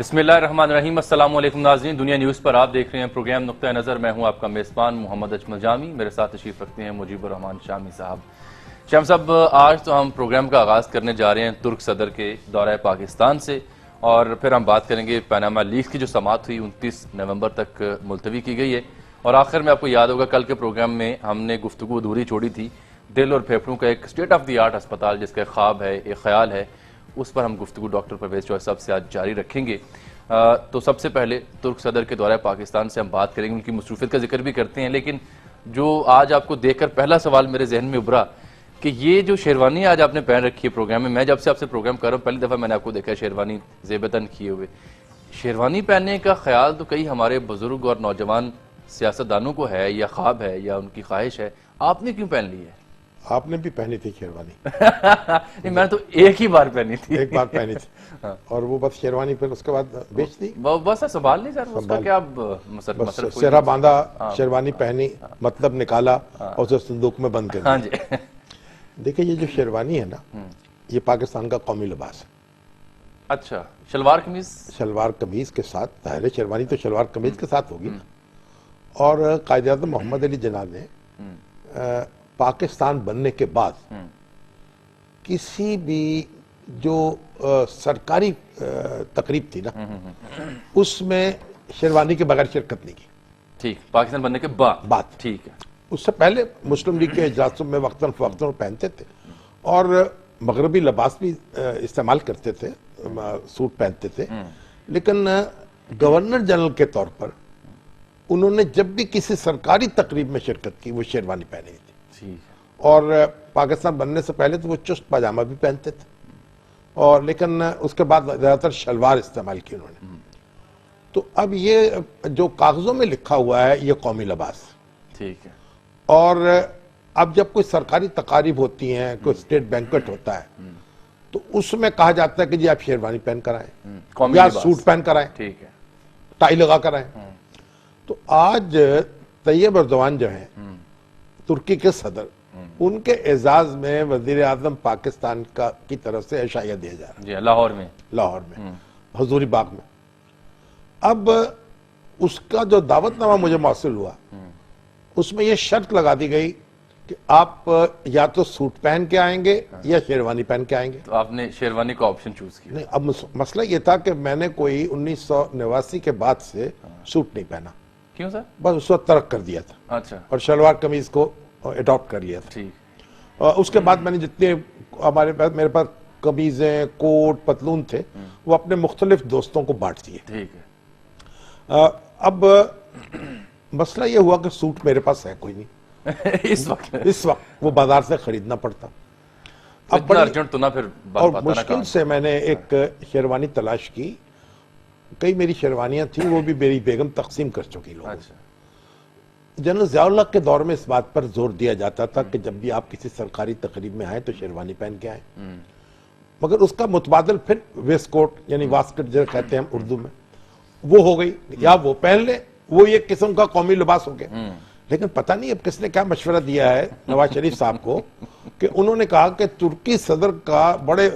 बिस्मिल्लाहिर्रहमानिर्रहीम। अस्सलाम वालेकुम नाज़रीन, दुनिया न्यूज़ पर आप देख रहे हैं प्रोग्राम नुक्ता नज़र। मैं हूं आपका मेज़बान मोहम्मद अजमल जामी। मेरे साथ तशरीफ़ रखते हैं मुजीबुर रहमान शामी साहब। शाम साहब, आज तो हम प्रोग्राम का आगाज़ करने जा रहे हैं तुर्क सदर के दौरा पाकिस्तान से, और फिर हम बात करेंगे पनामा लीक्स की जो समाअत हुई 29 नवंबर तक मुलतवी की गई है। और आखिर में आपको याद होगा कल के प्रोग्राम में हमने गुफ्तगू अधूरी छोड़ी थी दिल और फेफड़ों का एक स्टेट ऑफ द आर्ट अस्पताल जिसका एक ख्वाब है, एक ख्याल है, उस पर हम गुफ्तगू डॉक्टर परवेज़ चौधरी साहब से आज जारी रखेंगे। तो सबसे पहले तुर्क सदर के दौरे पाकिस्तान से हम बात करेंगे, उनकी मसरूफियत का जिक्र भी करते हैं। लेकिन जो आज आपको देखकर पहला सवाल मेरे जहन में उभरा कि ये जो शेरवानी आज आपने पहन रखी है प्रोग्राम में, मैं जब से आपसे प्रोग्राम कर रहा हूँ पहली दफ़ा मैंने आपको देखा है शेरवानी ज़ेबतन किए हुए। शेरवानी पहनने का ख्याल तो कई हमारे बुजुर्ग और नौजवान सियासतदानों को है, या ख्वाब है, या उनकी ख्वाहिश है, आपने क्यों पहन ली है? आपने भी पहनी थी शेरवानी? नहीं, मैंने तो एक ही बार पहनी थी। एक बार पहनी थी। हाँ। और वो बस शेरवानी फिर उसके बाद बेच दी। बस संभाल नहीं सर, उसका क्या बस सेहरा बांधा, शेरवानी पहनी, मतलब निकाला और उसे संदूक में बंद कर दिया। हाँ जी। देखिए, ये जो शेरवानी है ना, ये पाकिस्तान का कौमी लिबास है। अच्छा, शलवार कमीज? शलवार कमीज के साथ, पहले शेरवानी तो शलवार कमीज के साथ होगी ना। और कायद-ए-आज़म मोहम्मद अली जिन्ना ने पाकिस्तान बनने के बाद किसी भी जो सरकारी तकरीब थी ना, उसमें शेरवानी के बगैर शिरकत नहीं की। ठीक, पाकिस्तान बनने के बाद? ठीक है। उससे पहले मुस्लिम लीग के इजलासों में वक्तन फवक्तन पहनते थे, और मगरबी लिबास भी इस्तेमाल करते थे, सूट पहनते थे। लेकिन गवर्नर जनरल के तौर पर उन्होंने जब भी किसी सरकारी तकरीब में शिरकत की, वो शेरवानी पहनी थी। और पाकिस्तान बनने से पहले तो वो चुस्त पाजामा भी पहनते थे, और लेकिन उसके बाद ज्यादातर शलवार इस्तेमाल की उन्होंने। तो अब ये जो कागजों में लिखा हुआ है, ये कौमी लिबास। ठीक है। और अब जब कोई सरकारी तकारीब होती हैं, कोई स्टेट बैंक्वेट होता है, तो उसमें कहा जाता है कि जी आप शेरवानी पहन कर आए या सूट पहन कर आए, ठीक है, टाई लगा कर आए। तो आज तैयब एर्दोगान जो है तुर्की के सदर, उनके एजाज में वजीर आजम पाकिस्तान की तरफ से एशाया दिया जा रहा है लाहौर में हजूरी बाग में। अब उसका जो दावतनामा मुझे मौसूल हुआ, उसमें यह शर्त लगा दी गई कि आप या तो सूट पहन के आएंगे या शेरवानी पहन के आएंगे। तो आपने शेरवानी का ऑप्शन चूज किया? नहीं, अब मसला यह था कि मैंने कोई 1989 के बाद से सूट नहीं पहना। क्यों सर? बस उस वक्त तर्क कर दिया था। अच्छा। और शलवार कमीज को अडॉप्ट कर लिया था। ठीक। उसके बाद मैंने जितने मेरे पास कमीजें, कोट, पतलून थे, वो अपने मुख्तलिफ दोस्तों को बांट दिए। ठीक है। अब मसला ये हुआ कि सूट मेरे पास है कोई नहीं। इस वक्त वो बाजार से खरीदना पड़ता। अब बड़ा अर्जेंट तो ना, फिर और मुश्किल से मैंने एक शेरवानी तलाश की। कई मेरी शेरवानियां थी, वो भी मेरी बेगम तकसीम कर चुकी लोगों। अच्छा। जनरल ज़ियाउल हक के दौर में इस बात पर जोर दिया जाता था कि जब भी आप किसी सरकारी तकरीब में आए तो शेरवानी पहन के आए। मगर उसका मुतबादल फिर वेस्ट कोट, यानी वास्कट जो कहते हैं हम उर्दू में, वो हो गई, या वो पहन ले, वो एक किस्म का कौमी लिबास हो गया। लेकिन पता नहीं अब किसने क्या मशवरा दिया है नवाज शरीफ साहब को, कि उन्होंने कहा कि तुर्की सदर का बड़े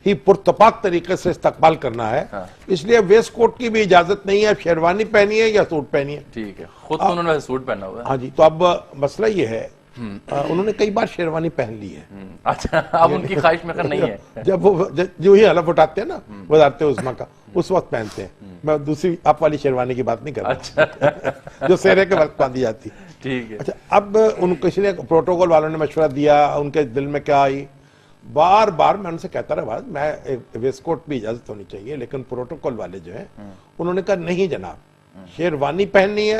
ही पुरतपाक तरीके से इस्तकबाल करना है। हाँ। इसलिए वेस्ट कोट की भी इजाजत नहीं है, शेरवानी पहनी है या सूट पहनी है। ठीक है। खुद तो उन्होंने सूट पहना हुआ है। हाँ जी। तो अब मसला ये है, उन्होंने कई बार शेरवानी पहन ली है। अच्छा, अब उनकी ख्वाहिश में नहीं है। जब वो जो ही हलफ उठाते हैं ना वज़ारत उज़्मा का, उस वक्त पहनते हैं। मैं दूसरी आप वाली शेरवानी की बात नहीं कर रहा। अच्छा। जो सेहरे के वक्त बांधी जाती। ठीक है। अच्छा, अब उन किसी ने, प्रोटोकॉल वालों ने मशवरा दिया, उनके दिल में क्या आई, बार बार मैं उनसे कहता रहा, मैं वेस्ट कोट भी इजाजत होनी चाहिए, लेकिन प्रोटोकॉल वाले जो है उन्होंने कहा नहीं जनाब, शेरवानी पहननी है।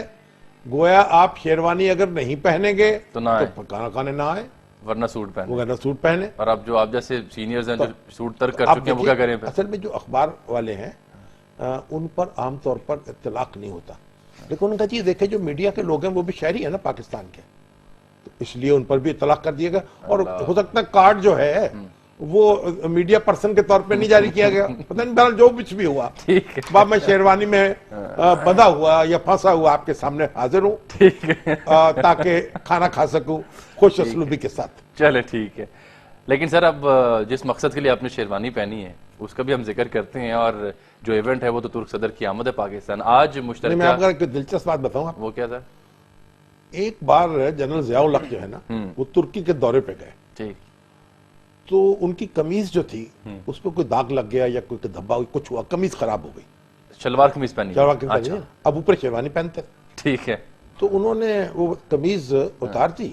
गोया आप शेरवानी अगर नहीं पहनेंगे तो खाना खाने ना आए, वरना सूट पहने। और अब जो आप जैसे सीनियर्स हैं जो सूट तर्क कर चुके हैं, वो क्या करें फिर? असल में जो अखबार वाले हैं उन पर आमतौर पर इत्तलाक नहीं होता। लेकिन उनका चीज देखे, जो मीडिया के लोग हैं वो भी शहरी है ना पाकिस्तान के, तो इसलिए उन पर भी इत्तलाक कर दिया गया। और हो सकता है कार्ड जो है वो मीडिया पर्सन के तौर पे नहीं जारी किया गया, पता नहीं, बहरहाल जो कुछ भी हुआ, बाप मैं शेरवानी में बंधा हुआ या फंसा हुआ आपके सामने हाजिर हूँ, ताकि खाना खा सकूं खुश असलूबी के साथ। चले, ठीक है। लेकिन सर, अब जिस मकसद के लिए आपने शेरवानी पहनी है, उसका भी हम जिक्र करते हैं। और जो इवेंट है वो तो तुर्क सदर की आमद है पाकिस्तान। आज मैं मुश्तरका, आपको एक दिलचस्प बात बताऊं। वो क्या था? एक बार जनरल जियाउल हक जो है ना, वो तुर्की के दौरे पे गए, ठीक। तो उनकी कमीज जो थी उस पर कोई दाग लग गया या कोई धब्बा कुछ हुआ, कमीज खराब हो गई। शलवार कमीज पहनी? शलवार कमीज अच्छा, पहनी, अब ऊपर शेरवानी पहनते थे। ठीक है। तो उन्होंने वो कमीज उतार दी,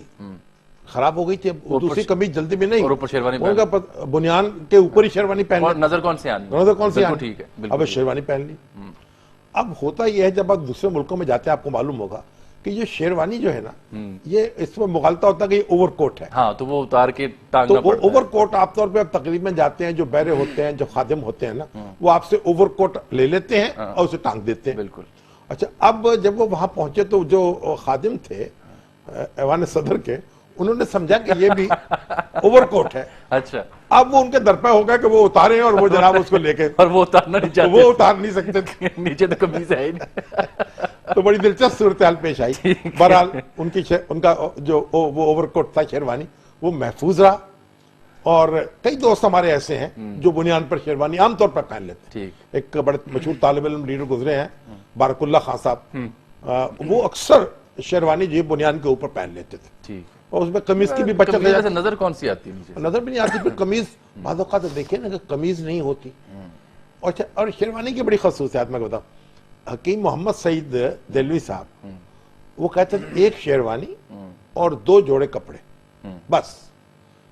खराब हो गई थी, अब दूसरी कमीज जल्दी में नहीं, और ऊपर शेरवानी पहन उनका बुनियान के ऊपर ही शेरवानी पहन और ली। नजर कौन सी आनी? नजर कौन सी बिल्कुल आनी? ठीक है, अब बिल्कुल। शेरवानी पहन ली। अब होता यह है, जब आप दूसरे मुल्कों में जाते हैं आपको मालूम होगा कि ये शेरवानी जो है ना, ये इसमें मुगालता होता है कि ये ओवरकोट है। हाँ, तो वो उतार के तो टांगना वो पड़ता है। ओवरकोट आमतौर पे आप तकरीब में जाते हैं, जो बैरे होते हैं, जो खादिम होते हैं ना, वो आपसे ओवरकोट ले लेते हैं और उसे टांग देते हैं। बिल्कुल। अच्छा, अब जब वो वहां पहुंचे तो जो खादिम थे ऐवान सदर के, उन्होंने समझा कि ये भी ओवरकोट है। अच्छा, अब वो उनके दर पे हो गया कि वो उतारे और वो जनाब उसको लेके और वो उतारना नहीं तो चाहते? वो उतार नहीं सकते थे। नीचे तो कमीज है ही नहीं। तो बड़ी दिलचस्प सूरत हाल पेश आई। बहरहाल उनका जो वो ओवरकोट था शेरवानी, वो महफूज रहा। और कई दोस्त हमारे ऐसे हैं जो बुनियान पर शेरवानी आमतौर पर पहन लेते हैं। ठीक। एक बड़े मशहूर तालिब इल्म लीडर गुजरे हैं, बारकुल्ला खान साहब, वो अक्सर शेरवानी जो बुनियान के ऊपर पहन लेते थे, ठीक। और उसमें कमीज की भी बचत कमीज है। से नजर कौन सी आती है नीचे से? नजर भी नहीं आती, फिर कमीज बाद औक़ात देखिए ना कि कमीज नहीं होती। और शेरवानी की बड़ी खसूसियात मैं बताऊं, हकीम मोहम्मद सईद देलवी साहब, वो कहते थे एक शेरवानी और 2 जोड़े कपड़े, बस।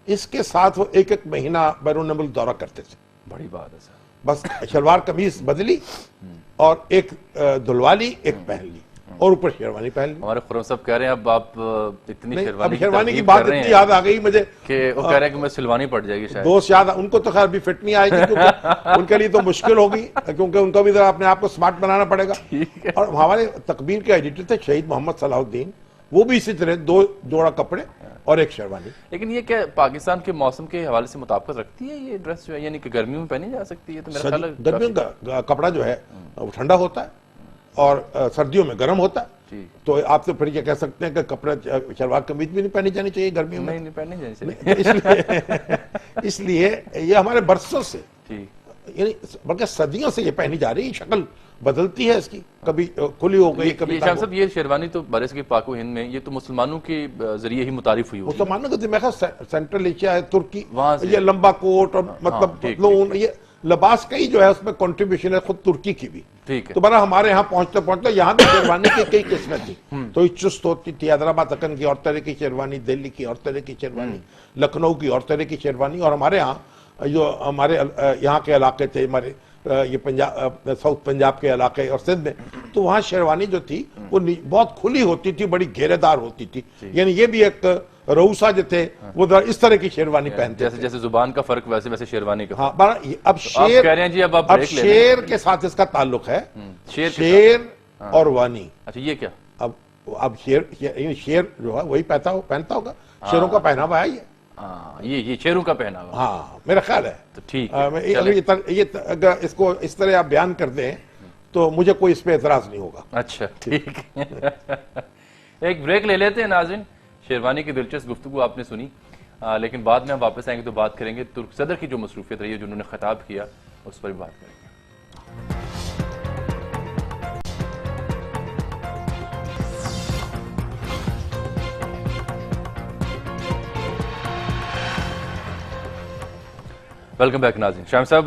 इसके साथ वो एक एक महीना बैरून मुल्क दौरा करते थे। बड़ी बात है सर। बस शलवार कमीज बदली और एक धुलवा ली, एक पहन ली और ऊपर शेरवानी पहन ली। हमारे खुरम साहब कह रहे हैं अब आप इतनी नहीं, शेरवानी अब शेरवानी की तरगीब बात कर रहे इतनी हैं याद आ गई मुझे कि वो कह रहे हैं कि मैं सिलवानी पड़ जाएगी शायद। दोस्त याद, उनको तो खैर भी फिट नहीं आएगी क्योंकि उनके लिए तो मुश्किल होगी, क्योंकि उनको भी जरा अपने आप को स्मार्ट बनाना पड़ेगा। और हमारे तकबीर के एडिटर थे शहीद मोहम्मद सलाहुद्दीन, वो भी इसी तरह 2 जोड़ा कपड़े और एक शेरवानी। लेकिन ये क्या पाकिस्तान के मौसम के हवाले से मुताबिकत रखती है ये ड्रेस जो है, यानी कि गर्मियों में पहनी जा सकती है? तो मेरा ख्याल है गर्मियों का कपड़ा जो है वो ठंडा होता है और सर्दियों में गर्म होता है। ठीक। तो आप तो फिर ये कह सकते हैं कि कपड़ा शलवार कमीज भी नहीं पहनी जानी चाहिए गर्मियों में। नहीं पहननी चाहिए। इसलिए ये हमारे बरसों से, ठीक। यानी बल्कि सदियों से ये पहनी जा रही है। शक्ल बदलती है इसकी, कभी खुली हो गई, कभी ये शाम साहब, ये शेरवानी तो बरस की पाको हिंद में ये तो मुसलमानों के जरिए ही मुतारिफ हुई होगी। मुसलमानों का दिमाग सेंट्रल एशिया है, तुर्की, वहां से। ये लंबा कोट और मतलब ठीक, पतलून, ये लिबास का ही जो है उसमें कंट्रीब्यूशन है खुद तुर्की की भी। ठीक है। तो बड़ा हमारे यहाँ पहुंचते पहुंचते यहाँ भी शेरवानी की कई किस्में थी। तो चुस्त होती थी, हैदराबाद दक्कन की और तरह की शेरवानी, दिल्ली की और तरह की शेरवानी, लखनऊ की और तरह की शेरवानी। और हमारे यहाँ जो हमारे यहाँ के इलाके थे, हमारे ये पंजाब, साउथ पंजाब के इलाके और सिंध में, तो वहाँ शेरवानी जो थी वो बहुत खुली होती थी, बड़ी घेरेदार होती थी। यानी ये भी एक रऊसा जो थे वो इस तरह की शेरवानी पहनते जैसे थे। जैसे जुबान का फर्क वैसे वैसे शेरवानी का। हाँ, अब शेर कह रहे हैं जी अब आप अब ब्रेक ले लें। शेर के साथ इसका ताल्लुक है, शेर के शेर और वानी। अच्छा, ये क्या? अब शेर जो है वही पहनता होगा, शेरों का पहनावा है ये। हाँ, ये शेरों का पहनावा। हाँ, मेरा ख्याल है। तो ठीक है, अगर इसको इस तरह आप बयान कर दें तो मुझे कोई इस पे एतराज नहीं होगा। अच्छा, ठीक है। एक ब्रेक ले लेते हैं नाज़रीन। शेरवानी की दिलचस्प गुफ्तगू आपने सुनी, लेकिन बाद में हम वापस आएंगे तो बात करेंगे तुर्क सदर की जो मसरूफियत रही है, जो उन्होंने खिताब किया, उस पर भी बात करेंगे। वेलकम बैक नाज़रीन। शाम साहब,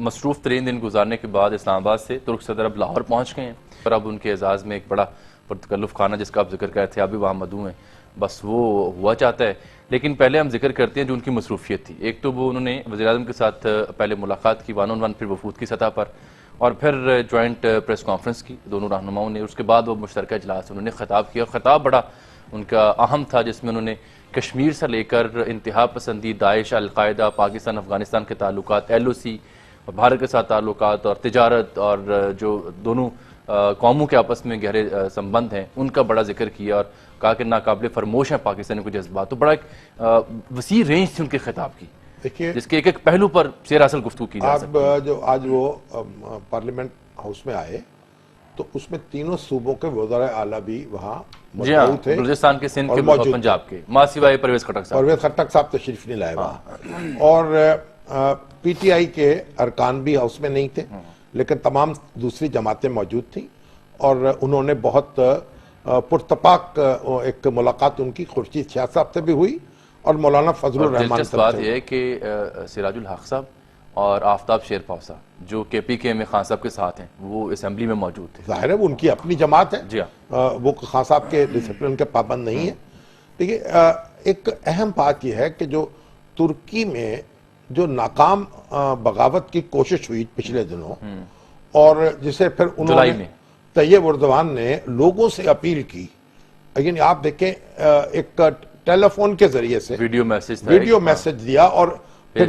मसरूफ तरीन दिन गुजारने के बाद इस्लामाबाद से तुर्क सदर अब लाहौर पहुँच गए हैं और अब उनके एजाज़ में एक बड़ा पुरतकल्लुफ़ खाना जिसका आप जिक्र कर थे, अभी वहाँ मदऊ हैं, बस वो हुआ चाहता है। लेकिन पहले हम जिक्र करते हैं जो उनकी मसरूफियत थी। एक तो वो उन्होंने वज़ीर-ए-आज़म के साथ पहले मुलाकात की 1-on-1 फिर वफूद की सतह पर, और फिर जॉइंट प्रेस कॉन्फ्रेंस की दोनों रहनुमाओं ने। उसके बाद वो मुश्तरका इजलास उन्होंने खिताब किया। खिताब बड़ा उनका अहम था, जिसमें उन्होंने कश्मीर से लेकर इंतहा पसंदी, दाइश, अलकायदा, पाकिस्तान अफगानिस्तान के ताल्लुकात, LOC और भारत के साथ ताल्लुकात और तिजारत और जो दोनों कौमों के आपस में गहरे संबंध हैं उनका बड़ा जिक्र किया और कहा कि नाकाबिले फरमोश हैं पाकिस्तानी को जज्बात। तो बड़ा एक वसी रेंज थी उनके खिताब की, देखिए जिसके एक एक पहलू पर सरासर गुफ्तगू की जा सकती है। जो आज वो पार्लियामेंट हाउस में आए तो उसमें तीनों सूबों के वज़ीर आला भी वहाँ मौजूद थे, बलूचिस्तान के, सिंध और के और पंजाब के, मां सिवाय परवेज खटक साहब। परवेज खट्टक साहब तशरीफ नहीं लाए वहाँ। और पीटीआई के अरकान भी हाउस में नहीं थे, लेकिन तमाम दूसरी जमातें मौजूद थी और उन्होंने बहुत पुरतपाक एक मुलाकात उनकी खुर्शीद शाह साहब से भी हुई और मौलाना फजलुर रहमान दिलचस्प बात यह है कि सिराजुल हक साहब और आफ्ताब शेरपाव साहब जो केपीके में खान साहब के साथ हैं वो असेंबली में मौजूद थे। जाहिर है वो उनकी अपनी जमात है जी हाँ। वो खान साहब के डिसिप्लिन के पाबंद नहीं है। देखिए एक अहम बात यह है कि जो तुर्की में जो नाकाम बगावत की कोशिश हुई पिछले दिनों और जिसे फिर उन्होंने तैयब उर्दवान ने लोगों से अपील की, लेकिन आप देखें एक टेलीफोन के जरिए से वीडियो मैसेज दिया और फिर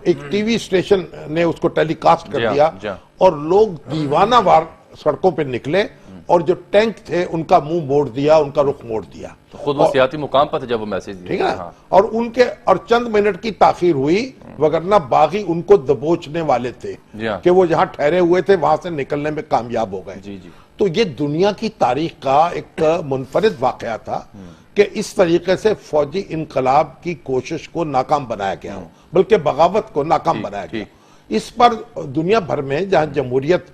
एक टीवी स्टेशन ने उसको टेलीकास्ट कर दिया और लोग दीवानावार सड़कों पे निकले और जो टैंक थे उनका मुंह मोड़ दिया, उनका रुख मोड़ दिया। तो खुद वो सियासी मुकाम पर थे जब वो मैसेज दिया, ठीक है ना। और उनके और चंद मिनट की ताखीर हुई, वगरना बागी उनको दबोचने वाले थे कि वो जहां ठहरे हुए थे वहां से निकलने में कामयाब हो गए। जी जी। तो ये दुनिया की तारीख का एक मुनफरिद वाकया था कि इस तरीके से फौजी इनकलाब की कोशिश को नाकाम बनाया गया, बल्कि बगावत को नाकाम बनाया गया। इस पर दुनिया भर में जहां जमहूरियत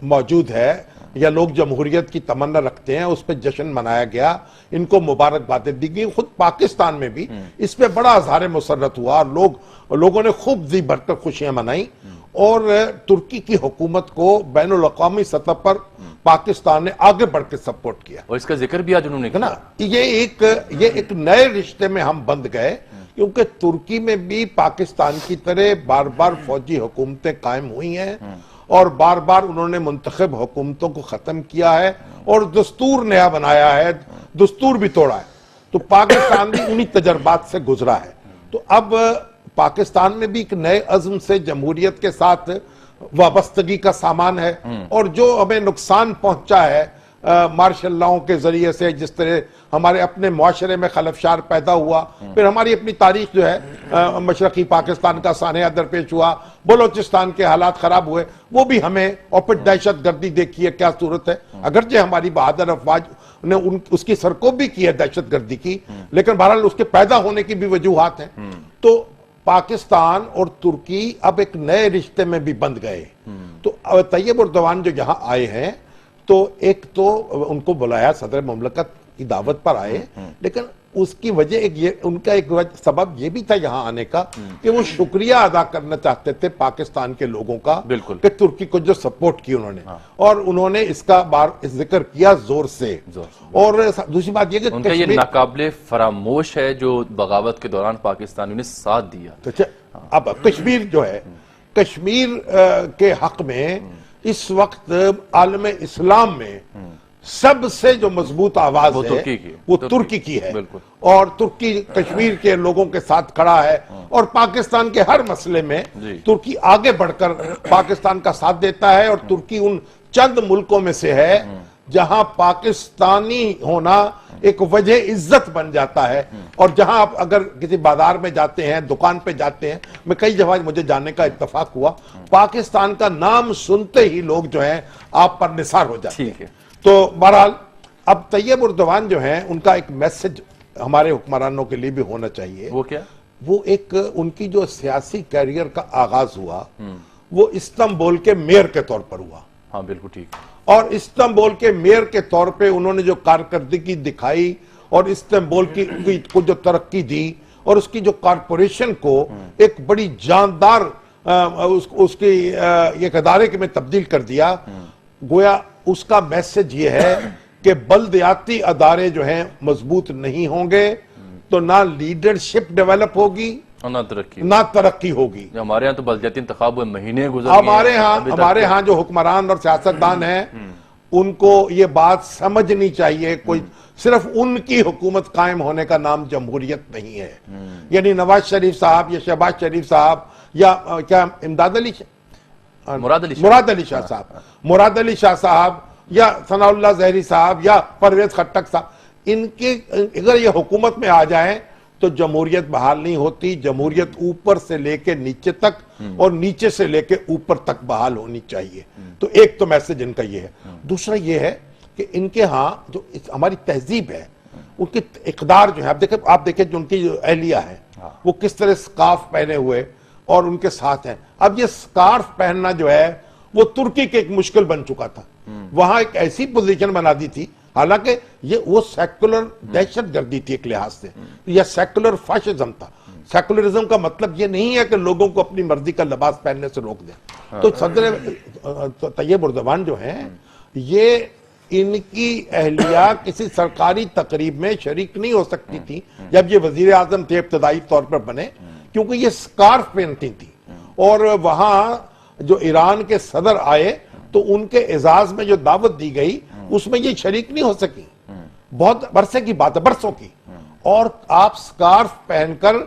मौजूद है या लोग जमहूरियत की तमन्ना रखते हैं उस पर जश्न मनाया गया, इनको मुबारकबादें दी गई। खुद पाकिस्तान में भी इस पे बड़ा अजहार मुसर्रत हुआ, लोगों ने खूब जी भरकर खुशियां मनाई और तुर्की की हुकूमत को बैनुल अक़वामी सतह पर पाकिस्तान ने आगे बढ़ के सपोर्ट किया और इसका जिक्र भी आज उन्होंने किया ना। ये एक नए रिश्ते में हम बंध गए, क्योंकि तुर्की में भी पाकिस्तान की तरह बार बार फौजी हुकूमतें कायम हुई हैं और बार बार उन्होंने मुंतखब हुकूमतों को खत्म किया है और दस्तूर नया बनाया है, दस्तूर भी तोड़ा है। तो पाकिस्तान भी उन्हीं तजर्बात से गुजरा है। तो अब पाकिस्तान में भी एक नए अज़्म से जमहूरियत के साथ वाबस्तगी का सामान है और जो हमें नुकसान पहुंचा है मार्शल लॉ के जरिए से, जिस तरह हमारे अपने मुआशरे में खलफशार पैदा हुआ, फिर हमारी अपनी तारीख जो है मशरकी पाकिस्तान का सानिया दरपेश हुआ, बलोचिस्तान के हालात खराब हुए, वो भी हमें, और फिर दहशत गर्दी देखिए क्या सूरत है। अगरचे हमारी बहादुर अफवाज ने उसकी सरकोबी की है दहशत गर्दी की, लेकिन बहरहाल उसके पैदा होने की भी वजूहात हैं। तो पाकिस्तान और तुर्की अब एक नए रिश्ते में भी बंध गए। तो तैयब उर्दवान जो यहाँ आए हैं तो एक तो उनको बुलाया, सदर मुमलकत की दावत पर आए, लेकिन उसकी वजह उनका एक सबब ये भी था यहाँ आने का कि वो शुक्रिया अदा करना चाहते थे पाकिस्तान के लोगों का, बिल्कुल, कि तुर्की को जो सपोर्ट की उन्होंने। और उन्होंने इसका जिक्र किया जोर से। और दूसरी बात ये कि ये नाकाबिले फरामोश है जो बगावत के दौरान पाकिस्तानियों ने साथ दिया। तो अब कश्मीर जो है, कश्मीर के हक में इस वक्त आलम इस्लाम में सबसे जो मजबूत आवाज है वो तुर्की की है और तुर्की कश्मीर के लोगों के साथ खड़ा है और पाकिस्तान के हर मसले में तुर्की आगे बढ़कर पाकिस्तान का साथ देता है। और तुर्की उन चंद मुल्कों में से है जहां पाकिस्तानी होना एक वजह इज्जत बन जाता है। और जहां आप अगर किसी बाजार में जाते हैं, दुकान पे जाते हैं, मैं कई जगह मुझे जानने का इत्तेफाक हुआ, पाकिस्तान का नाम सुनते ही लोग जो हैं आप पर निसार हो जाते हैं। तो बहरहाल अब तैयब उर्दवान जो हैं उनका एक मैसेज हमारे हुक्मरानों के लिए भी होना चाहिए। वो क्या? वो एक उनकी जो सियासी कैरियर का आगाज हुआ वो इस्तांबुल के मेयर के तौर पर हुआ। हाँ बिल्कुल ठीक। और इस्तांबुल के मेयर के तौर पे उन्होंने जो कारकर्दगी दिखाई और इस्तांबुल की को जो तरक्की दी और उसकी जो कारपोरेशन को एक बड़ी जानदार उसकी एक अदारे में तब्दील कर दिया, गोया उसका मैसेज ये है कि बल्दियाती अदारे जो हैं मजबूत नहीं होंगे तो ना लीडरशिप डेवलप होगी ना तरक्की होगी। हमारे यहाँ तो बल्दियाती इंतखाब महीने गुजर हमारे यहाँ जो हुक्मरान और सियासतदान हैं उनको ये बात समझनी चाहिए, कोई सिर्फ उनकी हुकूमत कायम होने का नाम जमहूरियत नहीं है। यानी नवाज शरीफ साहब या शहबाज शरीफ साहब या क्या मुराद अली शाह साहब या सनाउल्लाह जहरी साहब या परवेज खट्टक साहब, इनके अगर ये हुकूमत में आ जाएं तो जमहूरियत बहाल नहीं होती। जमहूरियत ऊपर से लेके नीचे तक और नीचे से लेके ऊपर तक बहाल होनी चाहिए। तो एक तो मैसेज इनका ये है। दूसरा ये है कि इनके यहाँ जो हमारी तहजीब है उनकी इकदार जो है, आप देखें जो उनकी जो अहलिया है वो किस तरह स्कार्फ पहने हुए और उनके साथ हैं। अब ये स्कार्फ पहनना जो है वो तुर्की के एक मुश्किल बन चुका था। वहां एक ऐसी पोजीशन बना दी थी, हालांकि ये वो सेकुलर दहशतगर्दी थी एक लिहाज से, या सेकुलर फाशिज्म था। सेकुलरिज्म का मतलब ये नहीं है कि लोगों को अपनी मर्जी का लिबास पहनने से रोक दें। तो सदर तैयब उर्दवान जो हैं, ये इनकी अहलिया किसी सरकारी तकरीब में शरीक नहीं हो सकती थी जब ये वजीर आजम थे इब्तदाई तौर पर बने, क्योंकि ये स्कार्फ पहनती थी। और वहां जो ईरान के सदर आए तो उनके एजाज में जो दावत दी गई उसमें ये शरीक नहीं हो सकी। बहुत अरसे की बात है, बरसों की। और आप स्कार्फ पहनकर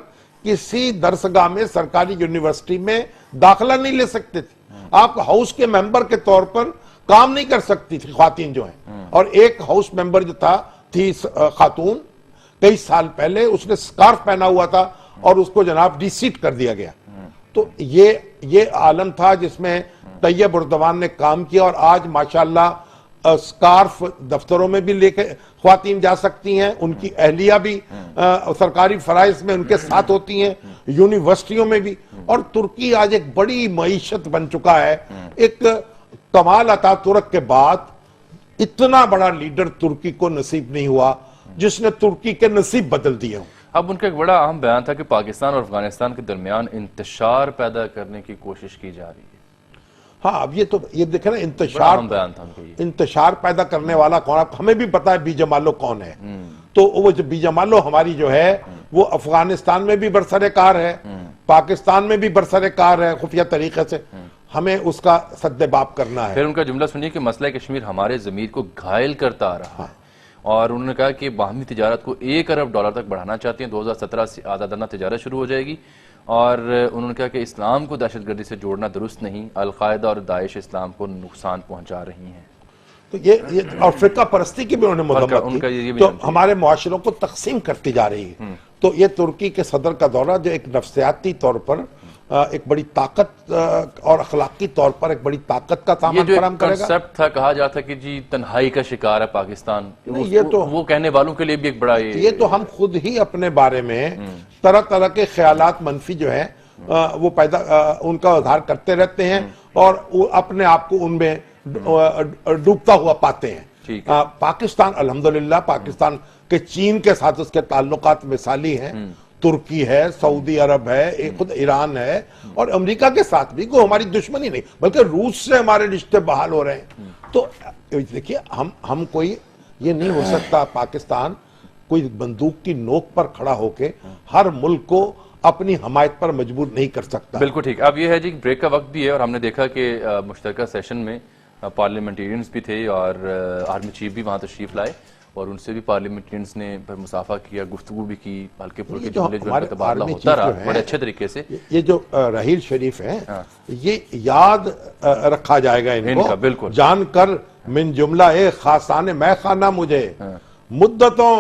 किसी दरसगाह में, सरकारी यूनिवर्सिटी में दाखिला नहीं ले सकते थे। आप हाउस के मेंबर के तौर पर काम नहीं कर सकती थी खातून जो हैं। और एक हाउस मेंबर जो थी खातून, कई साल पहले उसने स्कार्फ पहना हुआ था और उसको जनाब डिसीट कर दिया गया। तो ये आलम था जिसमें तैयब उर्दवान ने काम किया। और आज माशाल्लाह स्कार्फ दफ्तरों में भी लेके ख्वातीन जा सकती हैं, उनकी अहलिया भी सरकारी फराइज में उनके साथ होती हैं, यूनिवर्सिटियों में भी। और तुर्की आज एक बड़ी मईशत बन चुका है। एक कमाल अतातुर्क के बाद इतना बड़ा लीडर तुर्की को नसीब नहीं हुआ जिसने तुर्की के नसीब बदल दिए हों। अब उनका एक बड़ा अहम बयान था कि पाकिस्तान और अफगानिस्तान के दरमियान इंतशार पैदा करने की कोशिश की जा रही है। हाँ, अब ये देखे ना, इंतशार पैदा करने वाला कौन है? हमें भी पता है बीजमालो कौन है। तो वो जो बीजमालो हमारी जो है वो अफगानिस्तान में भी बरसरेकार है, पाकिस्तान में भी बरसरेकार है खुफिया तरीके से। हमें उसका सद्देबाप करना है। फिर उनका जुमला सुनिए कि मसला कश्मीर हमारे ज़मीर को घायल करता आ रहा है। और उन्होंने कहा कि बाहमी तिजारत को $1 अरब तक बढ़ाना चाहते हैं। 2017 से आज़ादाना तिजारत शुरू हो जाएगी। और उन्होंने कहा कि इस्लाम को दहशतगर्दी से जोड़ना दुरुस्त नहीं, अलकायदा और दाइश इस्लाम को नुकसान पहुंचा रही हैं। तो ये और फिरका परस्ती की भी उन्होंने मजम्मत की। तो हमारे मुआशरों को तकसीम करती जा रही है। तो ये तुर्की के सदर का दौरा जो एक नफ्सियाती तौर पर एक बड़ी ताकत और अखलाकी तौर पर एक बड़ी ताकत का सामान फराहम करेगा। कंसेप्ट था, कहा जाता कि जी तन्हाई का शिकार है पाकिस्तान। ये तो वो कहने वालों के लिए भी एक बड़ा ये तो हम खुद ही अपने बारे में तरह तरह के ख्यालात मनफी जो है वो उनका इजहार करते रहते हैं और अपने आप को उनमें डूबता हुआ पाते हैं। पाकिस्तान अल्हम्दुलिल्लाह, पाकिस्तान के चीन के साथ उसके ताल्लुकात मिसाली हैं। तुर्की है, सऊदी अरब है, खुद ईरान है और अमेरिका के साथ भी कोई हमारी दुश्मनी नहीं, बल्कि रूस से हमारे रिश्ते बहाल हो रहे हैं। तो देखिए, हम कोई ये नहीं हो सकता, पाकिस्तान कोई बंदूक की नोक पर खड़ा होके हर मुल्क को अपनी हमायत पर मजबूर नहीं कर सकता। बिल्कुल ठीक। अब यह है जी, ब्रेक का वक्त भी है और हमने देखा कि मुश्तरका सेशन में पार्लियामेंटेरियंस भी थे और आर्मी चीफ भी वहां तशरीफ लाए और उनसे भी पार्लियामेंटेरियंस ने फिर मुसाफा किया, गुफ्तगू भी की, हल्के फुल्के जुमले जो तबादला होता रहा बड़े अच्छे तरीके से। ये जो रहील शरीफ है, ये याद रखा जाएगा इनको, बिल्कुल जानकर मिन जुमला ए खासाने मैं खाना मुझे मुद्दतों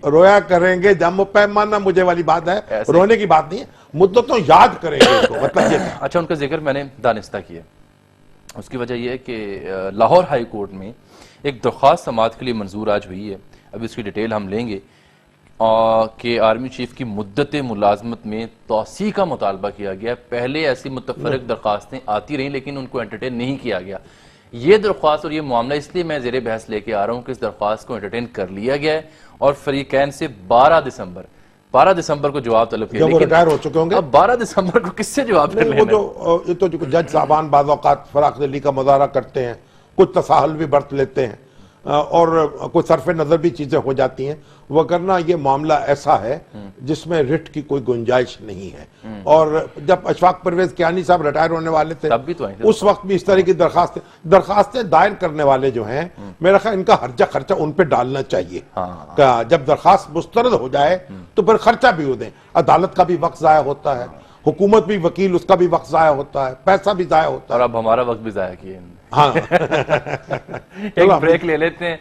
रोया करेंगे जम पैमाना मुझे वाली बात है, रोने की बात नहीं है, मुद्दतों याद करेंगे इनको, मतलब ये। अच्छा, उनका जिक्र मैंने दानिस्ता किया, उसकी वजह यह है कि लाहौर हाई कोर्ट में एक दरख्वास्त समाअत के लिए मंजूर आज हुई है। अभी उसकी डिटेल हम लेंगे कि आर्मी चीफ की मुद्दत मुलाजमत में तोसी का मुतालबा किया गया। पहले ऐसी मुतफरक दरख्वास्तें आती रहीं लेकिन उनको एंटरटेन नहीं किया गया। ये दरख्वास्त और ये मामला इसलिए मैं जेरे बहस लेके आ रहा हूँ कि इस दरख्वास्त को एंटरटेन कर लिया गया है और फरीकैन से 12 दिसंबर को जवाब तलब किया। लेकिन रिटायर हो चुके होंगे। अब 12 दिसंबर को किससे जवाब वो जो जज साहबान बाज़ औक़ात फराख दिली का मुज़ाहरा करते हैं, कुछ तसाहल भी बरत लेते हैं और कुछ सरफ नजर भी चीजें हो जाती हैं, वरना ये मामला ऐसा है जिसमें रिट की कोई गुंजाइश नहीं है। और जब अशफाक परवेज कियानी साहब रिटायर होने वाले थे तब भी तो उस वक्त भी इस तरह की दरखास्तें दायर करने वाले जो हैं, मेरा ख्याल इनका हर्जा खर्चा उन पे डालना चाहिए। जब दरखास्त मुस्तरद हो जाए तो फिर खर्चा भी हो दें। अदालत का भी वक्त जाया होता है, हुकूमत भी, वकील उसका भी वक्त जाया होता है, पैसा भी जाया होता है। और अब हमारा वक्त भी जाया किए। हाँ एक ब्रेक ले लेते हैं,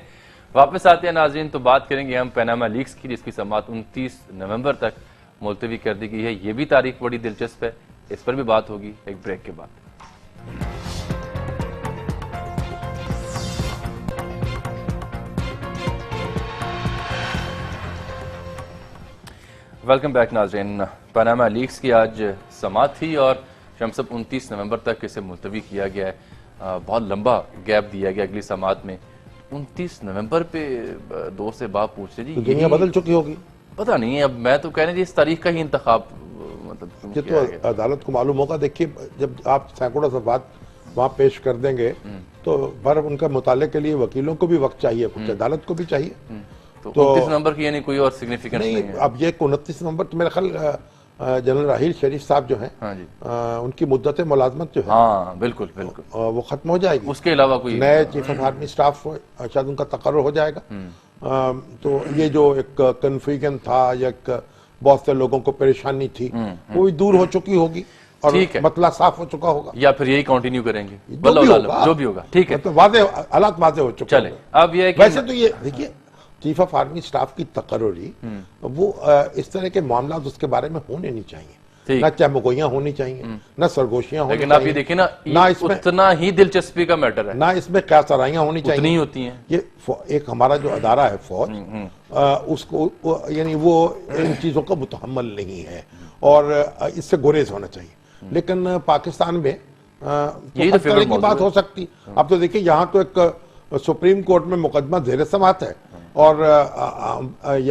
वापस आते हैं नाज़रीन, तो बात करेंगे हम पनामा लीक्स की, जिसकी समाअत 29 नवंबर तक मुलतवी कर दी गई है। ये भी तारीख बड़ी दिलचस्प है, इस पर भी बात होगी एक ब्रेक के बाद। वेलकम बैक नाज़रीन। पनामा लीक्स की आज समाअत थी और शमसब 29 नवंबर तक इसे मुलतवी किया गया है। बहुत लंबा गैप दिया गया अगली समाअत में। 29 नवंबर पे दोस्त से बाप पूछते जी तो दुनिया बदल चुकी होगी, पता नहीं। अब मैं तो कह रही थी इस तारीख का ही इंतखाब मतलब ये तो अदालत को मालूम होगा। देखिए, जब आप सैकड़ों सवाल वहाँ पेश कर देंगे तो पर उनका मुताले के लिए वकीलों को भी वक्त चाहिए, कुछ अदालत को भी चाहिए। तो 29 नवंबर की यानी कोई और सिग्निफिकेंस नहीं है। अब ये 29 नवंबर तो मेरा ख्याल जनरल राहील शरीफ साहब जो हैं, हाँ जी, उनकी मुद्दत मुलाजमत जो है, हाँ बिल्कुल बिल्कुल, वो खत्म हो जाएगी। उसके अलावा कोई नए चीफ ऑफ आर्मी स्टाफ शायद उनका तकर्रुर हो जाएगा। तो ये जो एक कन्फ्यूजन था या एक बहुत से लोगों को परेशानी थी वो भी दूर हो चुकी होगी और मतला साफ हो चुका होगा, या फिर यही कंटिन्यू करेंगे जो भी होगा। ठीक है, मतलब वादे हालात वादे हो चुके। चले अब ये वैसे तो ये देखिए, चीफ ऑफ आर्मी स्टाफ की तकर्रुरी वो इस तरह के मामला उसके बारे में होने नहीं चाहिए, ना चमगोइयां होनी चाहिए, ना सरगोशियां होनी चाहिए। लेकिन आप ये देखिए ना इसमें उतना ही दिलचस्पी का मैटर है, ना इसमें क्या सराहियां होनी चाहिए, उतनी होती हैं। ये एक हमारा जो अदारा है फौज, उसको यानी वो इन चीजों का मुतहम्मल नहीं है और इससे गुरेज होना चाहिए। लेकिन पाकिस्तान में यही तो तरह की बात हो सकती। अब तो देखिए, यहाँ तो एक सुप्रीम कोर्ट में मुकदमा ज़ेर समाअत है और भाई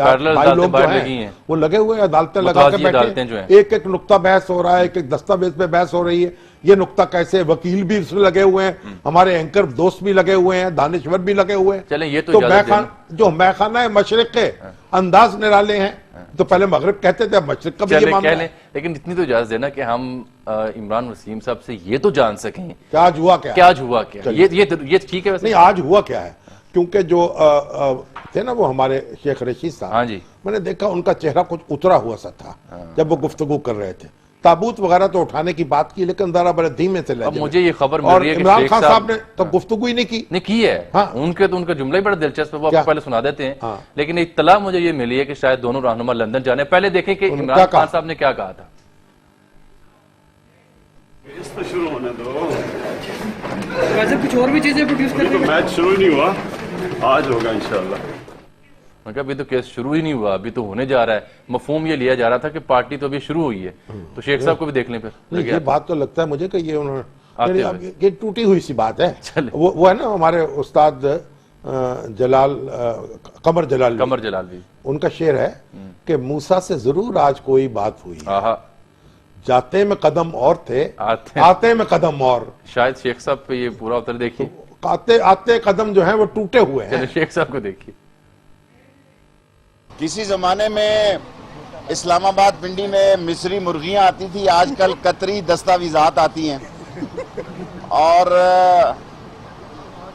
लोग जो हैं वो लगे हुए अदालतें लगा के बैठे, एक एक नुक्ता बहस हो रहा है, एक एक दस्तावेज पे बहस हो रही है। ये नुक्ता कैसे, वकील भी इसमें लगे हुए हैं, हमारे एंकर दोस्त भी लगे हुए हैं, दानिश्वर भी लगे हुए हैं। चलें, ये तो जो मैखाना है मशरिक के अंदाज निराले हैं। तो पहले मगरिब कहते थे, अब मशरिक का भी ये मामला है। लेकिन इतनी तो इजाजत देना कि हम इमरान वसीम साहब से ये तो जान सकें क्या आज हुआ क्या, ये ठीक है। वैसे नहीं, आज हुआ क्या है, क्योंकि जो थे ना वो हमारे शेख रशीद साहब, हाँ जी, मैंने देखा उनका चेहरा कुछ उतरा हुआ सा था जब वो गुफ्तगू कर रहे थे। ताबूत वगैरह तो उठाने की बात की, लेकिन जरा बड़े धीमे से लहजे। मुझे ये खबर मिल और रही है कि इमरान खान साहब ने तो गुफ्तगू ही नहीं की है। हाँ, उनका जुमला ही बड़ा दिलचस्प है, वो आपको पहले सुना देते हैं। हाँ। लेकिन इत्तला मुझे ये मिली है कि शायद दोनों रहनुमा लंदन जाने। पहले देखें कि इमरान खान साहब ने क्या कहा था। तो शुरू होने दो, वैसे कुछ और भी चीजें प्रोड्यूस करते हैं। मैच शुरू ही नहीं हुआ, आज होगा इंशाल्लाह। अभी तो केस शुरू ही नहीं हुआ, अभी तो होने जा रहा है। मफहूम ये लिया जा रहा था कि पार्टी तो अभी शुरू हुई है, तो शेख साहब को भी देख लें फिर। ये बात तो लगता है मुझे कि ये उन्होंने ये टूटी हुई सी बात है। वो है ना हमारे उस्ताद कमर जलाल, उनका शेर है कि मूसा से जरूर आज कोई बात हुई, जाते में कदम और थे, आते में कदम और। शायद शेख साहब पे ये पूरा उत्तर देखिए, आते कदम जो है वो टूटे हुए हैं। शेख साहब को देखिए। किसी जमाने में इस्लामाबाद पिंडी में मिस्री मुर्गियां आती थी, आजकल कतरी दस्तावेजात आती हैं। और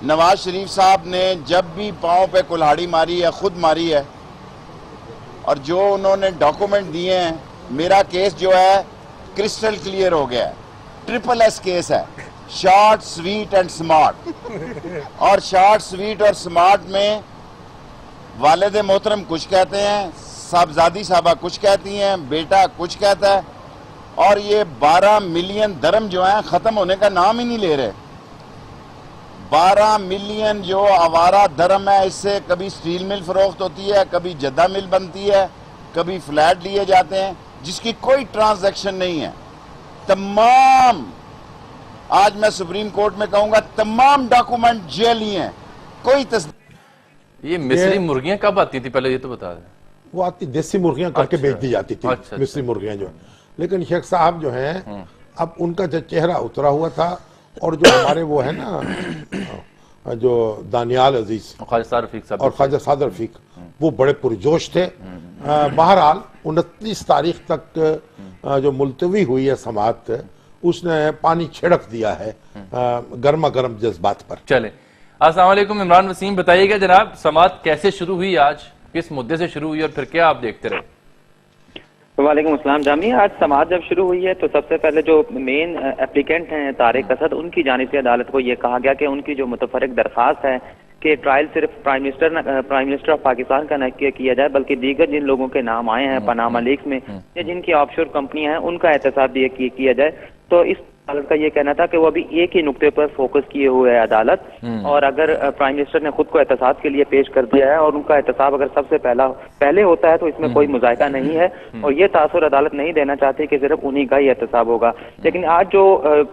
नवाज शरीफ साहब ने जब भी पांव पे कुल्हाड़ी मारी है, खुद मारी है। और जो उन्होंने डॉक्यूमेंट दिए हैं, मेरा केस जो है क्रिस्टल क्लियर हो गया है, SSS केस है, शॉर्ट स्वीट एंड स्मार्ट। और शॉर्ट स्वीट और स्मार्ट में वालिद मोहतरम कुछ कहते हैं, साहबजादी साहबा कुछ कहती हैं, बेटा कुछ कहता है, और ये 12 मिलियन दरम जो है खत्म होने का नाम ही नहीं ले रहे। 12 मिलियन जो आवारा दरम है, इससे कभी स्टील मिल फरोख्त होती है, कभी जद्दा मिल बनती है, कभी फ्लैट लिए जाते हैं, जिसकी कोई ट्रांजैक्शन नहीं है। तमाम, आज मैं सुप्रीम कोर्ट में कहूंगा, तमाम डॉक्यूमेंट जेली हैं, कोई तस्दीक। ये मिस्री मुर्गियां कब आती थी पहले ये तो बता दें। वो आती देसी मुर्गियां करके बेच दी जाती थी, मिस्री मुर्गियां जो। लेकिन शेख साहब जो हैं, अब उनका जो चेहरा उतरा हुआ था, और जो हमारे वो है ना जो दानियाल अजीज और ख्वाजा सादर रफीक, वो बड़े पुरजोश थे। बहरहाल 29 तारीख तक जो मुलतवी हुई है समाअत, उसने पानी छिड़क दिया है गर्मा गर्म जज्बात पर। चले, अस्सलाम वालेकुम इमरान वसीम, बताइएगा जनाब समाअत कैसे शुरू हुई, आज किस मुद्दे से शुरू हुई और फिर क्या आप देखते रहे। वालेकुम अस्सलाम जामी। आज समाअत जब शुरू हुई है तो सबसे पहले जो मेन एप्लीकेंट हैं तारिक असद, उनकी जानिब से अदालत को ये कहा गया कि उनकी जो मुतफरिक दरख्वास्त है कि ट्रायल सिर्फ प्राइम मिनिस्टर ऑफ पाकिस्तान का न किया जाए, बल्कि दीगर जिन लोगों के नाम आए हैं पनामा लीक्स में या जिनकी ऑफशोर कंपनियां हैं, उनका एहतसाब किया जाए। तो इस अदालत का ये कहना था कि वो अभी एक ही नुक्ते पर फोकस किए हुए है अदालत, और अगर प्राइम मिनिस्टर ने खुद को एहतसाब के लिए पेश कर दिया है और उनका एहतसाब अगर सबसे पहला पहले होता है तो इसमें कोई मुजायका नहीं है और ये तासुर अदालत नहीं देना चाहती कि सिर्फ उन्हीं का ही एहतसाब होगा। लेकिन आज जो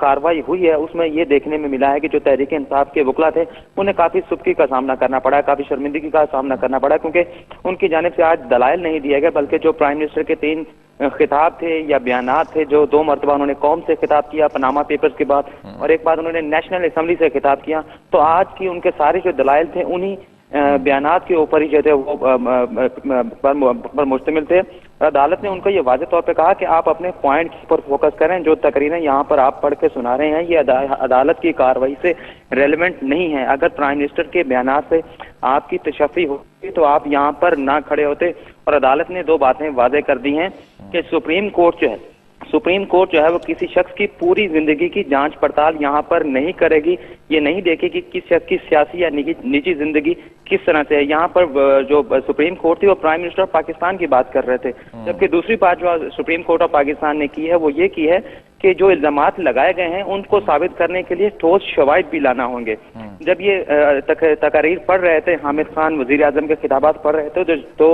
कार्रवाई हुई है उसमें ये देखने में मिला है कि जो तहरीक इंसाफ के वकला थे उन्हें काफी सुबकी का सामना करना पड़ा, काफी शर्मिंदगी का सामना करना पड़ा, क्योंकि उनकी जानिब से आज दलाइल नहीं दिए गए, बल्कि जो प्राइम मिनिस्टर के 3 खिताब थे या बयानात थे, जो 2 मरतबा उन्होंने कौम से खिताब किया पनामा पेपर्स के बाद और एक बार उन्होंने नेशनल असेंबली से खिताब किया, तो आज की उनके सारे जो दलाइल थे उन्हीं बयानात के ऊपर ही जो थे वो पर मुश्तमिल थे। अदालत ने उनको ये वाज़ेह तौर पे कहा कि आप अपने पॉइंट पर फोकस करें, जो तकरीरें यहाँ पर आप पढ़ के सुना रहे हैं ये अदालत की कार्रवाई से रेलेवेंट नहीं है। अगर प्राइम मिनिस्टर के बयानात से आपकी तशफ़ी होती तो आप यहाँ पर ना खड़े होते। और अदालत ने 2 बातें वाज़ेह कर दी हैं कि सुप्रीम कोर्ट जो है वो किसी शख्स की पूरी जिंदगी की जांच पड़ताल यहाँ पर नहीं करेगी, ये नहीं देखेगी कि किस शख्स की सियासी या निजी जिंदगी किस तरह से है। यहाँ पर जो सुप्रीम कोर्ट थी वो प्राइम मिनिस्टर ऑफ पाकिस्तान की बात कर रहे थे, जबकि दूसरी बात जो सुप्रीम कोर्ट ऑफ पाकिस्तान ने की है वो ये की है कि जो इल्जामात लगाए गए हैं उनको साबित करने के लिए ठोस शवाहिद भी लाना होंगे। जब ये तकारीर पढ़ रहे थे, हामिद खान वजीर आजम के खिताबात पढ़ रहे थे, तो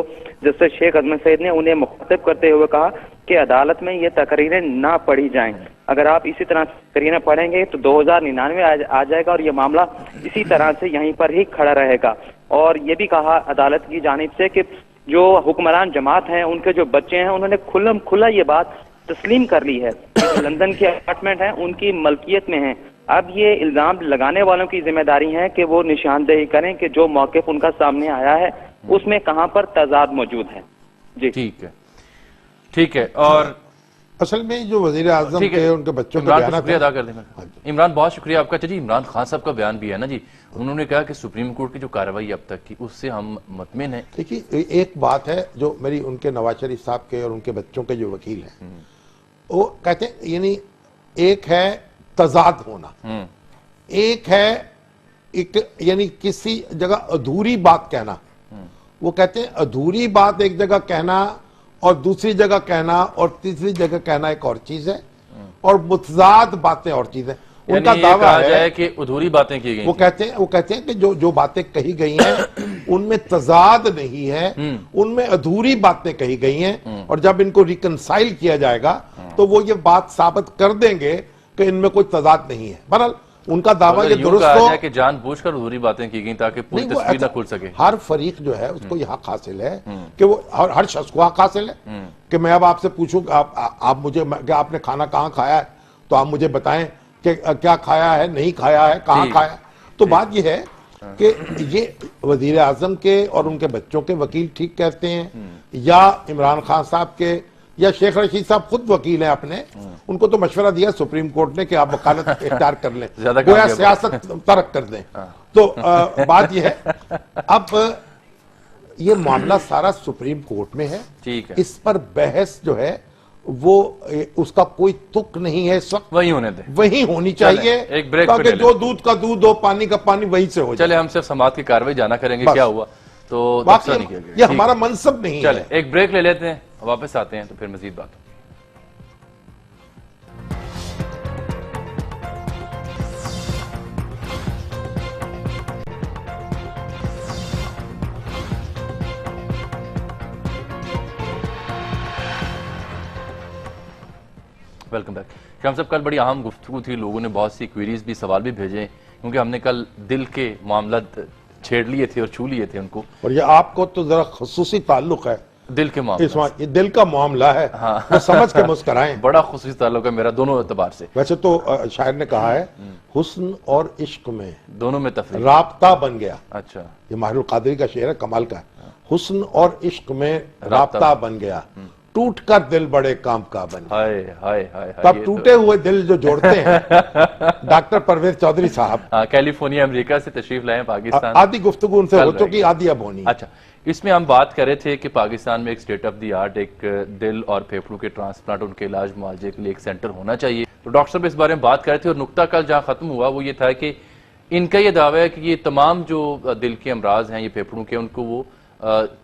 जस्टिस शेख अजमल सईद ने उन्हें मुखातिब करते हुए कहा कि अदालत में ये तकरीरें ना पढ़ी जाएं। अगर आप इसी तरह तकरीरें पढ़ेंगे तो 2099 आ जाएगा और ये मामला इसी तरह से यहीं पर ही खड़ा रहेगा। और ये भी कहा अदालत की जानिब से कि जो हुक्मरान जमात हैं उनके जो बच्चे हैं उन्होंने खुल्लम खुला ये बात तस्लीम कर ली है कि लंदन के अपार्टमेंट हैं उनकी मलकियत में हैं। अब ये इल्जाम लगाने वालों की जिम्मेदारी है कि वो निशानदेही करें कि जो मौक़िफ़ उनका सामने आया है उसमें कहां पर तजाद मौजूद है। जी ठीक है। और असल में जो वजीर आजम के उनके बच्चों के बयान अदा कर दें। इमरान, बहुत शुक्रिया आपका। जी, इमरान खान साहब का बयान भी है ना जी, उन्होंने कहा कि सुप्रीम कोर्ट की जो कार्रवाई अब तक की उससे हम मुतमिन हैं। देखिए, एक बात है जो मेरी उनके नवाज शरीफ साहब के और उनके बच्चों के जो वकील हैं वो कहते हैं, यानी एक है तजाद होना, एक है एक यानी किसी जगह अधूरी बात कहना। वो कहते हैं अधूरी बात एक जगह कहना और दूसरी जगह कहना और तीसरी जगह कहना एक और चीज है और मुतजाद बातें और चीज है। उनका दावा है कि अधूरी बातें की गई। वो कहते हैं कि जो बातें कही गई हैं उनमें तजाद नहीं है, उनमें अधूरी बातें कही गई हैं और जब इनको रिकंसाइल किया जाएगा तो वो ये बात साबित कर देंगे कि इनमें कोई तजाद नहीं है। बहरहाल उनका दावा ये दुरुस्त हो कि जानबूझकर अधूरी बातें की गई ताकि पूरी तस्वीर न खुल सके। हर फरीक जो है उसको यह हक हासिल है कि वो हर शख्स को हक हासिल है कि मैं अब आपसे पूछूं आप मुझे कि आपने खाना कहाँ खाया है तो आप मुझे बताएं कि क्या खाया है, नहीं खाया है, कहाँ खाया। तो बात यह है कि ये वजीर आजम के और उनके बच्चों के वकील ठीक कहते हैं या इमरान खान साहब के या शेख रशीद साहब खुद वकील हैं अपने, उनको तो मशवरा दिया सुप्रीम कोर्ट ने कि आप वकालत इख्तियार कर लें, गोया सियासत तर्क कर दें। तो बात यह है अब ये मामला सारा सुप्रीम कोर्ट में है, ठीक है, इस पर बहस जो है वो उसका कोई तुक नहीं है, इस वक्त वही होने दे, वही होनी चाहिए। एक ब्रेक ताकि जो दूध का दूध हो, पानी का पानी वही से हो। चले हम सिर्फ समाज की कार्रवाई जाना करेंगे क्या हुआ, तो ये हमारा मनसब नहीं है। चले एक ब्रेक ले लेते हैं, वापस आते हैं तो फिर मजीद बात। Welcome back. शाम साहब, कल बड़ी अहम गुफ्तगू थी, लोगों ने बहुत सी क्वेरीज भी, सवाल भी भेजे क्योंकि हमने कल दिल के मामला छेड़ लिए थे और छू लिए थे उनको। और ये आपको तो जरा खुसूसी ताल्लुक है दिल के मामला, ये दिल का मामला है। हाँ। तो समझ के मुस्कुराएं। बड़ा खुसूसी ताल्लुक है मेरा दोनों एतबार से। वैसे तो शायर ने कहा है हुस्न और इश्क में दोनों में तफरीक राब्ता बन गया। अच्छा, ये माहिरुल कादरी का शेर है, कमाल का है। हुस्न और इश्क में राब्ता बन गया, टूट कर दिल बड़े काम का बन गया। हाय हाय हाय। तब टूटे हुए दिल जो जोड़ते हैं डॉक्टर परवेज चौधरी साहब कैलिफोर्निया अमेरिका से तशरीफ लाए पाकिस्तान। आधी गुफ्तगू उनसे हो चुकी, आधी अब होनी। अच्छा, इसमें हम बात कर रहे थे कि पाकिस्तान में एक स्टेट ऑफ द आर्ट एक दिल और फेफड़ों के ट्रांसप्लांट, उनके इलाज मुआवजे के लिए एक सेंटर होना चाहिए। तो डॉक्टर साहब इस बारे में बात कर रहे थे और नुक्ता कल जहाँ खत्म हुआ वो ये था कि इनका ये दावा है कि ये तमाम जो दिल के अमराज हैं, ये फेफड़ों के, उनको वो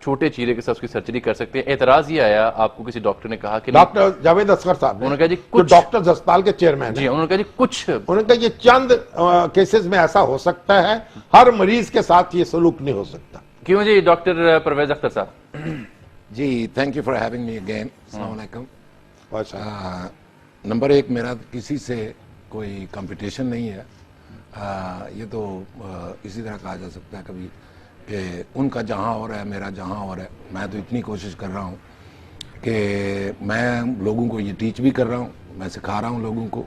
छोटे चीरे के साथ उसकी सर्जरी कर सकते हैं। एतराज ये आया, आपको किसी डॉक्टर ने कहा कि डॉक्टर जावेद अस्कर साहब, उन्होंने कहा जी कुछ डॉक्टर्स अस्पताल के चेयरमैन जी, उन्होंने कहा जी कुछ, उन्होंने कहा ये चंद केसेस में ऐसा हो सकता है, हर मरीज के साथ ये सलूक नहीं हो सकता। क्यों जी डॉक्टर परवेज अख्तर साहब? जी, thank you for having me again. अस्सलाम वालेकुम। अच्छा, नंबर एक, मेरा किसी से कोई कंपटीशन नहीं है। ये तो इसी तरह कहा जा सकता है कभी कि उनका जहाँ और है मेरा जहाँ और है। मैं तो इतनी कोशिश कर रहा हूँ कि मैं लोगों को ये टीच भी कर रहा हूँ, मैं सिखा रहा हूँ लोगों को।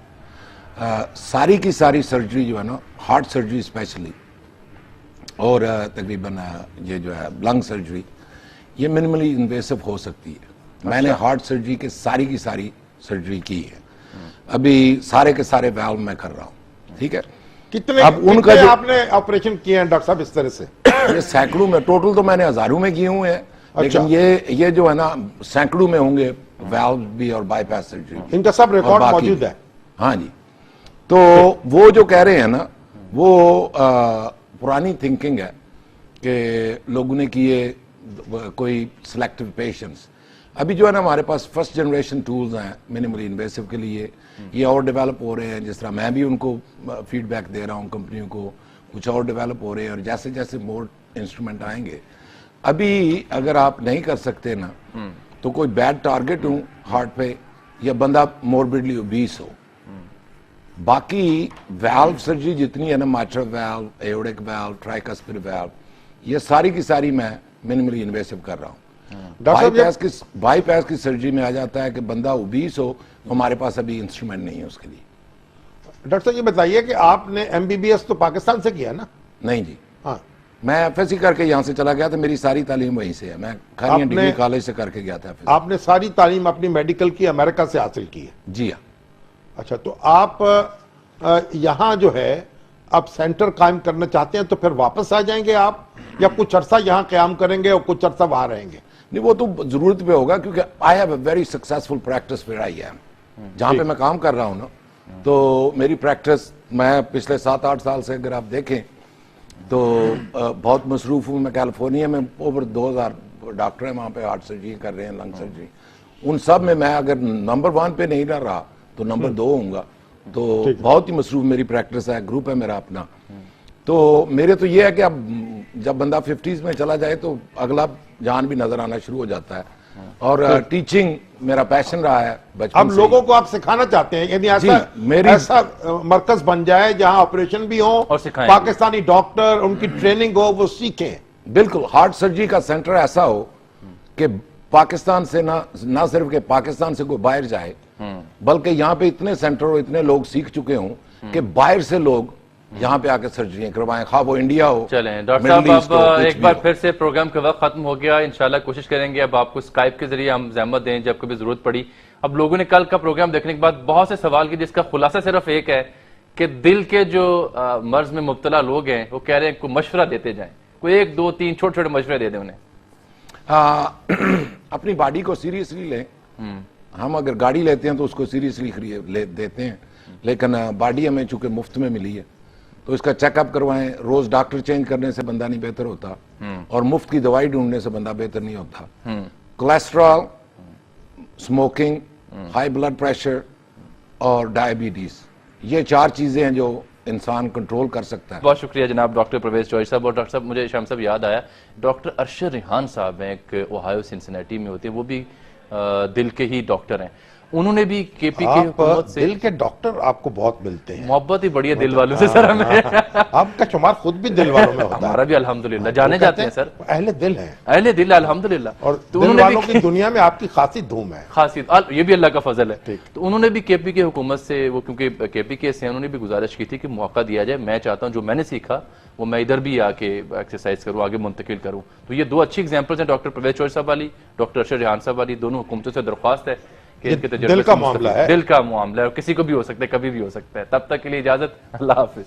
सारी की सारी सर्जरी जो है ना, हार्ट सर्जरी स्पेशली और तकरीबन ये जो है लंग सर्जरी, ये मिनिमली इन्वेसिव हो सकती है। मैंने हार्ट सर्जरी के सारी की सारी सर्जरी की है। अभी सारे के सारे वाल्व मैं कर रहा हूँ, ठीक है। कितने अब उनका जो आपने ऑपरेशन किए हैं डॉक्टर साहब इस तरह से? ये सैकड़ों में, टोटल तो मैंने हजारों में किए हुए हैं। अच्छा। लेकिन ये जो है ना सैकड़ों में होंगे वाल्व भी और बाईपास सर्जरी। इनका सब रिकॉर्ड और बाकी मौजूद है। हाँ जी। तो वो जो कह रहे हैं ना, वो पुरानी थिंकिंग है कि लोगों ने किए कोई सिलेक्टिव पेशेंट्स। अभी जो है ना हमारे पास फर्स्ट जनरेशन टूल्स हैं मिनिमली इन्वेसिव के लिए, ये और डेवलप हो रहे हैं। जिस तरह मैं भी उनको फीडबैक दे रहा हूँ कंपनियों को, कुछ और डेवलप हो रहे हैं और जैसे जैसे मोर इंस्ट्रूमेंट आएंगे। अभी अगर आप नहीं कर सकते ना, तो कोई बैड टारगेट हूँ हार्ट पे या बंदा मोरबिडली ओबीस हो। बाकी वाल्व सर्जरी जितनी है ना, mitral valve, aortic valve, tricuspid valve, ये सारी की सारी मैं मिनिमली इन्वेसिव कर रहा हूँ। बाईपास की सर्जरी में आ जाता है कि बंदा ओबीस हो, तो हमारे पास अभी इंस्ट्रूमेंट नहीं है उसके लिए। डॉक्टर साहब ये बताइए कि आपने एमबीबीएस तो पाकिस्तान से किया ना? नहीं जी, हाँ, मैं एफएससी करके यहाँ से चला गया था। मेरी सारी तालीम वहीं से है। मैं खानिया डिग्री कॉलेज से करके गया था। आपने सारी तालीम अपनी मेडिकल की अमेरिका से हासिल की है? जी हाँ। अच्छा, तो आप यहाँ जो है अब सेंटर कायम करना चाहते हैं, तो फिर वापस आ जाएंगे आप, या कुछ अरसा यहाँ क्याम करेंगे और कुछ अरसा वहां रहेंगे? नहीं, वो तो जरूरत पे होगा, क्योंकि I have a very successful practice where I am. जहाँ पे मैं काम कर रहा हूँ ना, तो मेरी प्रैक्टिस, मैं पिछले 7-8 साल से अगर आप देखें तो बहुत मसरूफ हूँ। मैं कैलिफोर्निया में ओवर 2000 डॉक्टर हैं वहाँ पे हार्ट सर्जरी कर रहे हैं, लंग सर्जरी। उन सब में मैं अगर नंबर 1 पे नहीं रहा तो नंबर 2 होऊंगा। तो बहुत ही मसरूफ मेरी प्रैक्टिस है, ग्रुप है मेरा अपना। तो मेरे तो ये है कि अब जब बंदा 50s में चला जाए तो अगला जान भी नजर आना शुरू हो जाता है। और टीचिंग मेरा पैशन रहा है बचपन अब से। लोगों को आप सिखाना चाहते हैं, यानी ऐसा मरकज बन जाए जहां ऑपरेशन भी हो और सिखाएं। पाकिस्तानी डॉक्टर, उनकी ट्रेनिंग हो, वो सीखें। बिल्कुल, हार्ट सर्जरी का सेंटर ऐसा हो कि पाकिस्तान से ना सिर्फ के पाकिस्तान से कोई बाहर जाए, बल्कि यहाँ पे इतने सेंटर और इतने लोग सीख चुके हों कि बाहर से लोग यहाँ पे आकर सर्जरी करवाएं, खा वो इंडिया हो। चलें डॉक्टर साहब, अब एक बार फिर से प्रोग्राम का वक्त खत्म हो गया। इंशाल्लाह कोशिश करेंगे अब आपको स्काइप के जरिए हम जहमत दें जब कभी जरूरत पड़ी। अब लोगों ने कल का प्रोग्राम देखने के बाद बहुत से सवाल किए, जिसका खुलासा सिर्फ एक है कि दिल के जो मर्ज में मुब्तला लोग हैं वो कह रहे हैं कोई मशवरा देते जाएं, कोई 1, 2, 3 छोटे छोटे मशवरे दे दें उन्हें। अपनी बॉडी को सीरियसली लें। हम अगर गाड़ी लेते हैं तो उसको सीरियसली देते हैं, लेकिन बॉडी हमें चूंकि मुफ्त में मिली है तो इसका चेकअप करवाएं। रोज डॉक्टर चेंज करने से बंदा नहीं बेहतर होता, और मुफ्त की दवाई ढूंढने से बंदा बेहतर नहीं होता। Cholesterol, smoking, high blood pressure और डायबिटीज, ये 4 चीजें हैं जो इंसान कंट्रोल कर सकता है। बहुत शुक्रिया जनाब डॉक्टर परवेज चौधरी साहब। और डॉक्टर साहब, मुझे शाम साहब याद आया, डॉक्टर अरशद रिहान साहब हैं, एक ओहायो सिंसिनेटी में होते हैं, वो भी दिल के ही डॉक्टर हैं। उन्होंने भी केपी की हुकूमत से, दिल के डॉक्टर आपको बहुत मिलते हैं। मोहब्बत ही बड़ी है दिल वालों से सर हमें। आपका शुमार खुद भी दिल वालों में होता है। हमारा भी अल्हम्दुलिल्लाह जाने जाते हैं सर, अहले दिल हैं, अहले दिल अल्हम्दुलिल्लाह। और तो दिल उन्होंने वालों भी की दुनिया में आपकी खासी धूम है। खासियत, ये भी अल्लाह का फजल है। तो उन्होंने भी केपी की हुकूमत से, वो क्योंकि केपी के से उन्होंने भी गुजारिश की थी कि मौका दिया जाए। मैं चाहता हूँ जो मैंने सीखा वो मैं इधर भी आके एक्सरसाइज करूँ, आगे मुंतकिल करूँ। तो ये 2 अच्छी एग्जाम्पल्स हैं, डॉक्टर परवेज चौधरी साहब वाली, डॉक्टर अरशद रिहान साहब वाली। दोनों हुकूमतों से दरख्वास्त है कि इनके तजुर्बे दिल का से मामला है, दिल का मामला है, और किसी को भी हो सकता है, कभी भी हो सकता है। तब तक के लिए इजाजत, अल्लाह हाफिज।